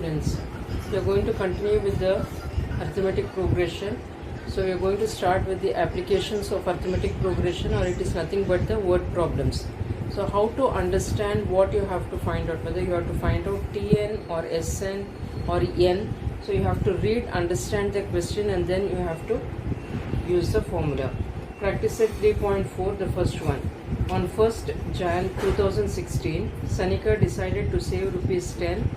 students. We are going to continue with the arithmetic progression. So we are going to start with the applications of arithmetic progression, or it is nothing but the word problems. So how to understand what you have to find out, whether you have to find out Tn or Sn or n. So you have to read, understand the question, and then you have to use the formula. Practice set 3.4, the first one. On 1st Jan 2016, Sanika decided to save rupees 10,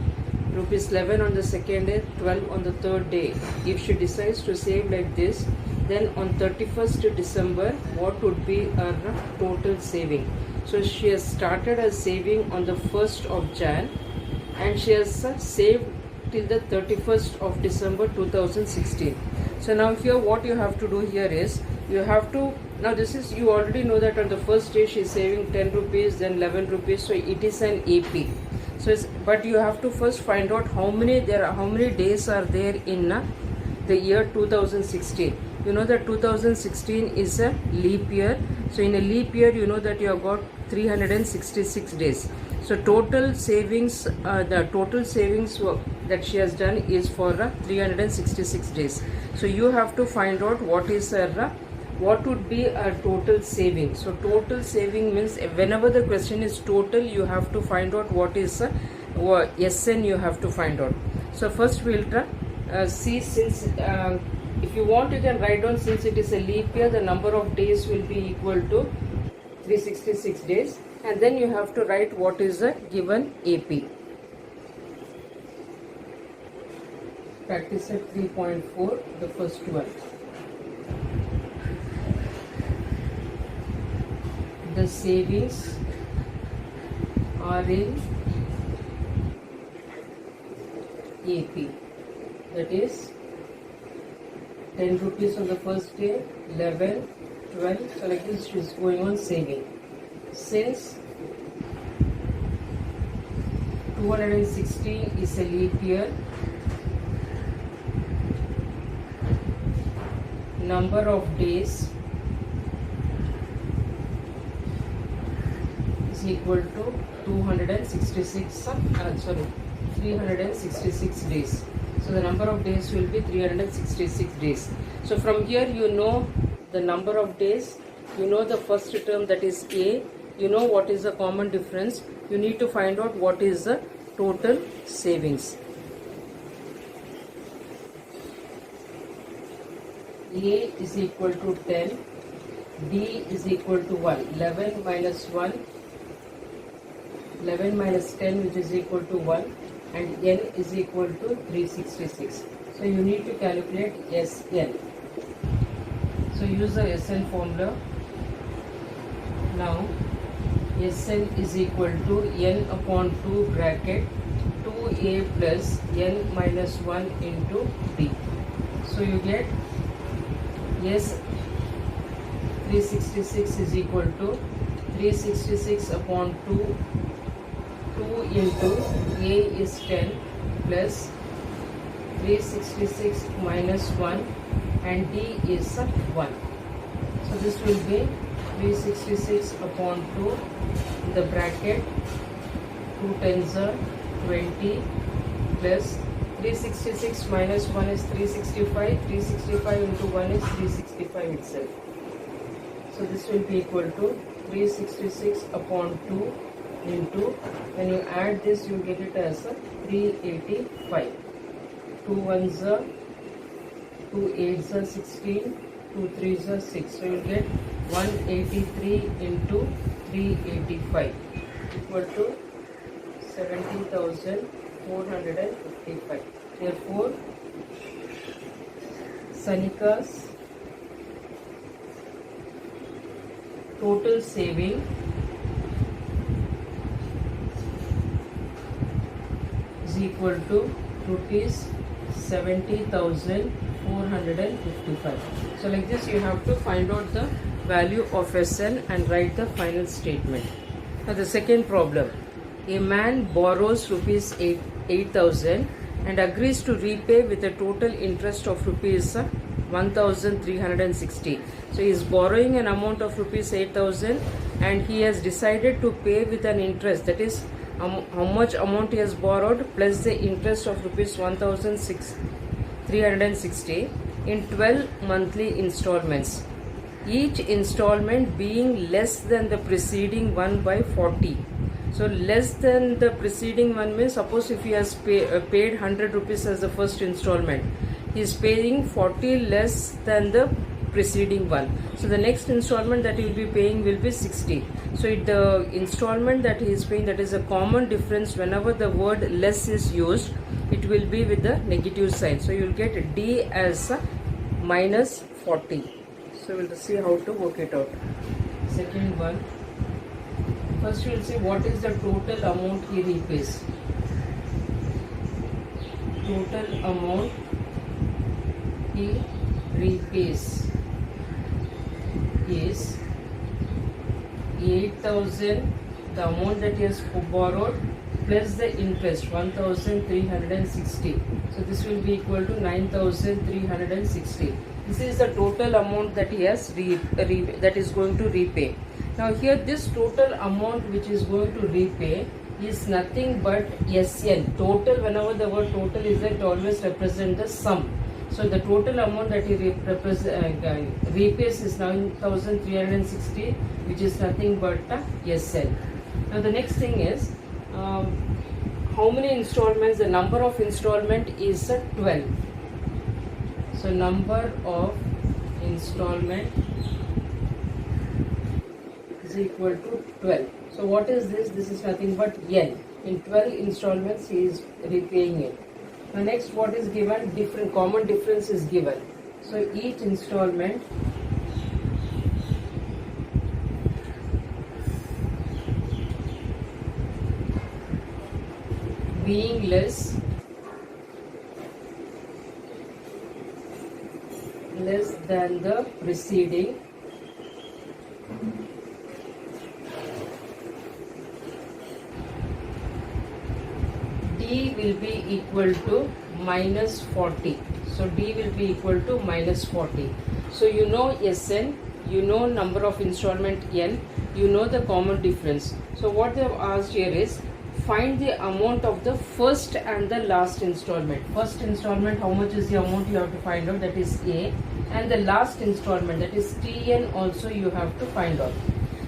rupees 11 on the second day, 12 on the third day. If she decides to save like this, then on 31st December, what would be her total saving? So she has started her saving on the 1st of Jan, and she has saved till the 31st of December 2016. So now here what you have to do here is, you have to, now this is, you already know that on the first day she is saving 10 rupees, then 11 rupees, so it is an AP. So it's, but you have to first find out how many days are there in the year 2016. You know that 2016 is a leap year. So in a leap year, you know that you have got 366 days. So total savings, the total savings that she has done is for 366 days. So you have to find out what is her, what would be a total saving. So total saving means whenever the question is total, you have to find out what is SN you have to find out. So first we'll see, since if you want you can write down, since it is a leap year, the number of days will be equal to 366 days, and then you have to write what is the given AP. Practice at 3.4, the first one. The savings are in AP, that is 10 rupees on the first day, 11, 12, so like this she is going on saving. Since 260 is a leap year, number of days is equal to 366 days. So the number of days will be 366 days. So from here you know the number of days, you know the first term, that is A, you know what is the common difference. You need to find out what is the total savings. A is equal to 10, D is equal to 1, 11 minus 1, 11 minus 10, which is equal to 1, and N is equal to 366. So you need to calculate Sn. So use the Sn formula. Now Sn is equal to N upon 2 bracket 2A plus N minus 1 into D. So you get S 366 is equal to 366 upon 2 into A is 10 plus 366 minus 1, and D is 1. So this will be 366 upon 2 in the bracket 2 tens are 20 plus 366 minus 1 is 365, 365 into 1 is 365 itself. So this will be equal to 366 upon 2 into, when you add this you get it as 385. 2 1s are 2 8s are 16, 2 3s are 6. So you get 183 into 385 equal to 70,455. Therefore, Sanika's total saving is equal to rupees 70,455. So like this you have to find out the value of Sn and write the final statement. Now the second problem. A man borrows rupees 8,000 and agrees to repay with a total interest of rupees 1,360. So he is borrowing an amount of rupees 8,000 and he has decided to pay with an interest, that is how much amount he has borrowed plus the interest of rupees 1,360 in 12 monthly installments, each installment being less than the preceding one by 40. So less than the preceding one means, suppose if he has paid 100 rupees as the first installment, he is paying 40 less than the preceding one. So the next installment that he will be paying will be 60. So the installment that he is paying, that is a common difference. Whenever the word less is used, it will be with the negative sign. So you will get D as minus 40. So we will see how to work it out. Second one. First we will see what is the total amount he repays. Total amount he repays is 8,000, the amount that he has borrowed, plus the interest 1,360. So this will be equal to 9,360. This is the total amount that he has that is going to repay. Now here this total amount which is going to repay is nothing but SN. Total, whenever the word total is there, it always represents the sum. So the total amount that he repays is 9,360, which is nothing but SN. Now the next thing is how many installments? The number of installment is 12. So number of installment is equal to 12. So what is this? This is nothing but N. In 12 installments he is repaying it. Now next, what is given? Different common difference is given. So each installment being less than the preceding, D will be equal to minus 40. So D will be equal to minus 40. So you know SN, you know number of installment N, you know the common difference. So what they have asked here is, find the amount of the first and the last installment. First installment, how much is the amount you have to find out, that is A, and the last installment, that is TN, also you have to find out.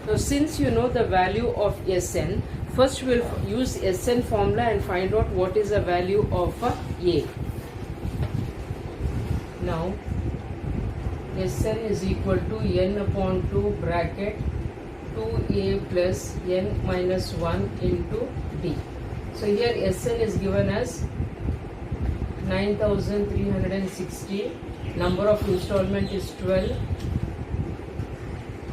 So since you know the value of SN, first we will use SN formula and find out what is the value of A. Now Sn is equal to N upon 2 bracket 2A plus N minus 1 into D. So here Sn is given as 9,360. Number of installment is 12.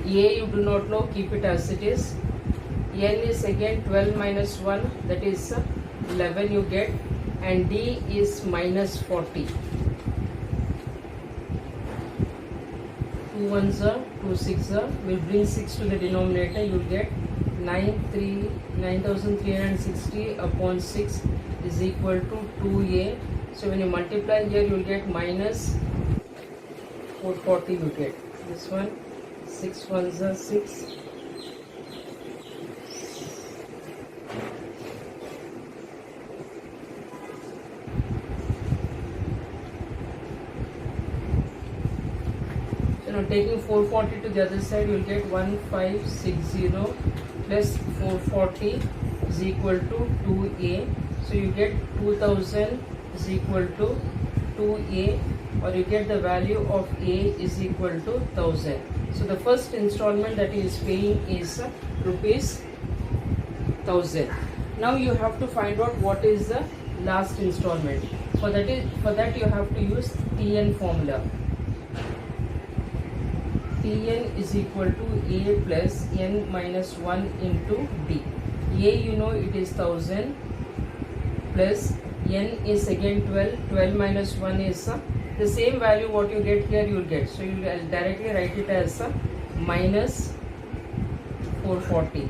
A you do not know, keep it as it is. N is again 12 minus 1, that is 11 you get, and D is minus 40. 2 ones are 2 6 are, will bring 6 to the denominator, you get 9,360 upon 6 is equal to 2A. So when you multiply here, you will get minus 440 you get. This one, 6 ones are 6. Now taking 440 to the other side, you will get 1560 plus 440 is equal to 2A. So you get 2000 is equal to 2A, or you get the value of A is equal to 1000. So the first installment that he is paying is rupees 1000. Now you have to find out what is the last installment. For that you have to use TN formula. Tn is equal to A plus N minus 1 into D. A you know it is 1000 plus N is again 12. 12 minus 1 is the same value what you get here you will get. So you will directly write it as minus 440.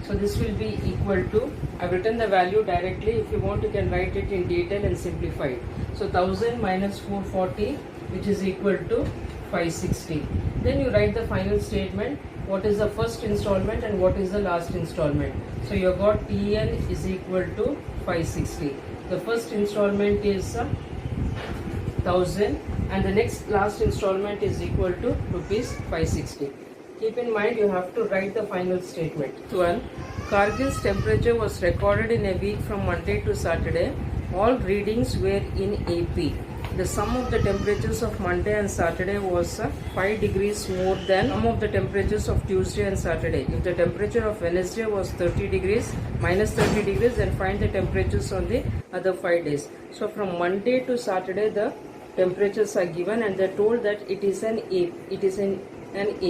So this will be equal to, I have written the value directly. If you want you can write it in detail and simplify it. So 1000 minus 440, which is equal to 560. Then you write the final statement, what is the first installment and what is the last installment. So you got TN is equal to 560. The first installment is 1000 and the next last installment is equal to rupees 560. Keep in mind you have to write the final statement. 1. Kargil's temperature was recorded in a week from Monday to Saturday. All readings were in AP. The sum of the temperatures of Monday and Saturday was 5 degrees more than sum of the temperatures of Tuesday and Saturday. If the temperature of Wednesday was 30 degrees, minus 30 degrees, then find the temperatures on the other 5 days. So from Monday to Saturday, the temperatures are given and they're told that it is an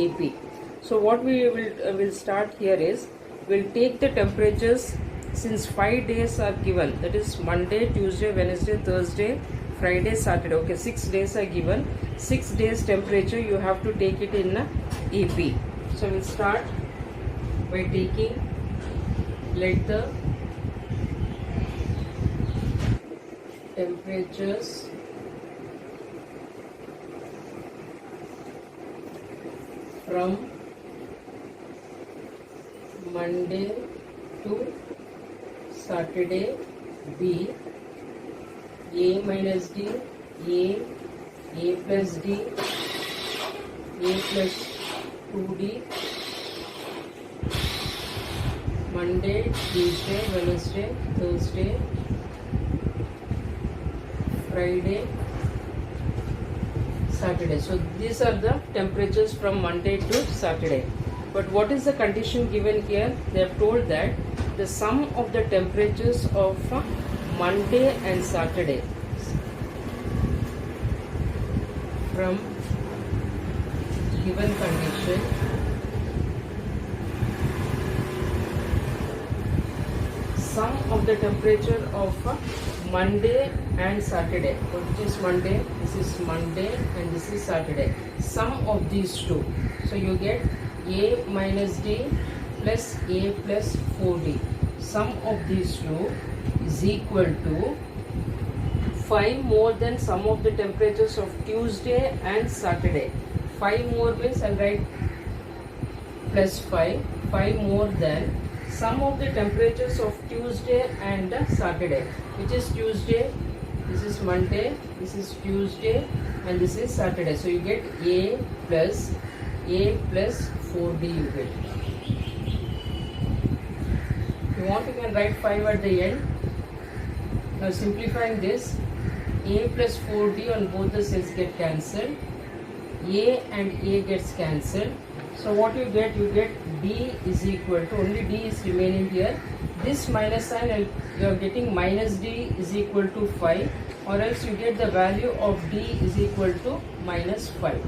AP. So what we will start here is, we'll take the temperatures since 5 days are given, that is Monday, Tuesday, Wednesday, Thursday, Friday, Saturday. Okay, 6 days are given. 6 days temperature you have to take it in AP. So we'll start by taking, let the temperatures from Monday to Saturday be A minus D, A plus D, A plus 2D, Monday, Tuesday, Wednesday, Thursday, Friday, Saturday. So these are the temperatures from Monday to Saturday. But what is the condition given here? They have told that the sum of the temperatures of Monday and Saturday from given condition sum of the temperature of Monday and Saturday, which is Monday, this is Monday and this is Saturday, sum of these two. So you get A minus D plus A plus 4D. Sum of these two is equal to 5 more than sum of the temperatures of Tuesday and Saturday. 5 more means I'll write plus 5. 5 more than sum of the temperatures of Tuesday and Saturday, which is Tuesday, this is Monday, this is Tuesday and this is Saturday. So you get A plus 4D you get. If you want, you can write 5 at the end. Now simplifying this, A plus 4D on both the cells get cancelled. A and A gets cancelled. So what you get D is equal to, only D is remaining here. This minus sign and you are getting minus D is equal to 5, or else you get the value of D is equal to minus 5.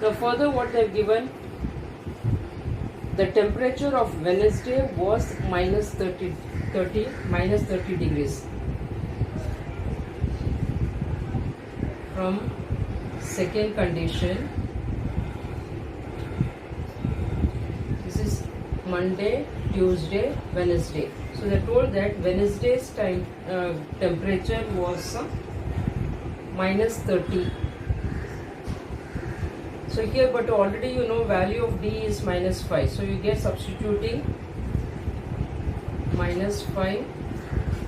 So further what they have given, the temperature of Wednesday was minus 30 degrees. From second condition, this is Monday, Tuesday, Wednesday. So they told that Wednesday's temperature was minus 30. So here, but already you know value of D is minus 5. So you get substituting minus 5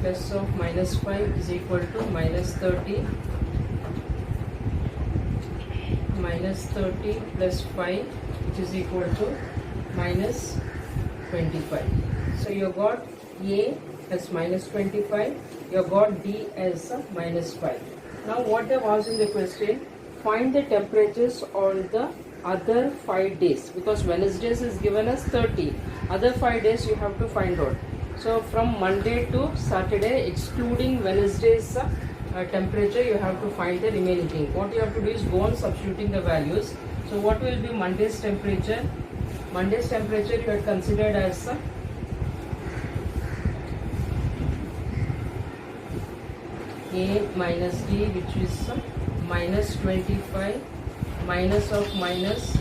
plus of minus 5 is equal to minus 30. Minus 30 plus 5, which is equal to minus 25. So you got A as minus 25, you got D as minus 5. Now what they have asked in the question, find the temperatures on the other 5 days, because Wednesdays is given as 30, other 5 days you have to find out. So from Monday to Saturday, excluding Wednesday's temperature, you have to find the remaining thing. What you have to do is go on substituting the values. So what will be Monday's temperature? Monday's temperature you had considered as A minus D, which is minus 25 minus of minus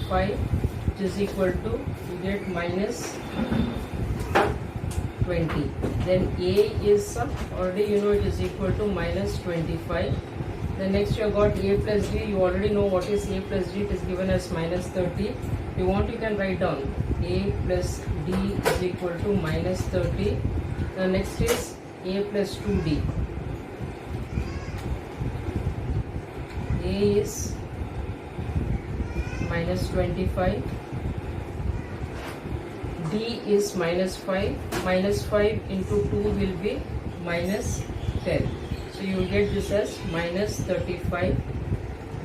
5, which is equal to, you get minus 20. Then A is already you know it is equal to minus 25 Then next you have got A plus D. You already know what is A plus D. It is given as minus 30. If you want, you can write down A plus D is equal to minus 30. The next is A plus 2D. A is minus 25. D is minus 5. Minus 5 into 2 will be minus 10. So you will get this as minus 35.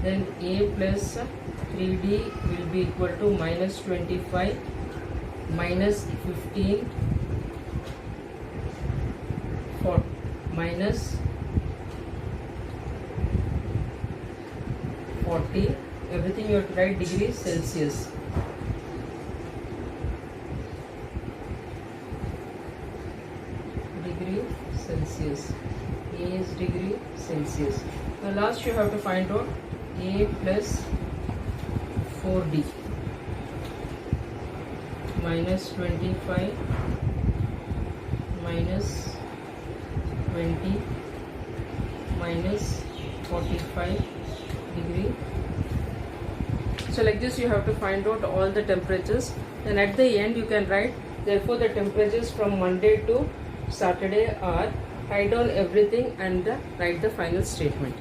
Then A plus 3D will be equal to minus 25 minus 15 for minus 40. Everything you have to write degrees Celsius. Degree Celsius. A is degree Celsius. Now last you have to find out A plus 4D minus 25 minus 20 minus 45 degree. So like this you have to find out all the temperatures. Then at the end you can write, therefore the temperatures from Monday to Saturday are, write down everything and write the final statement.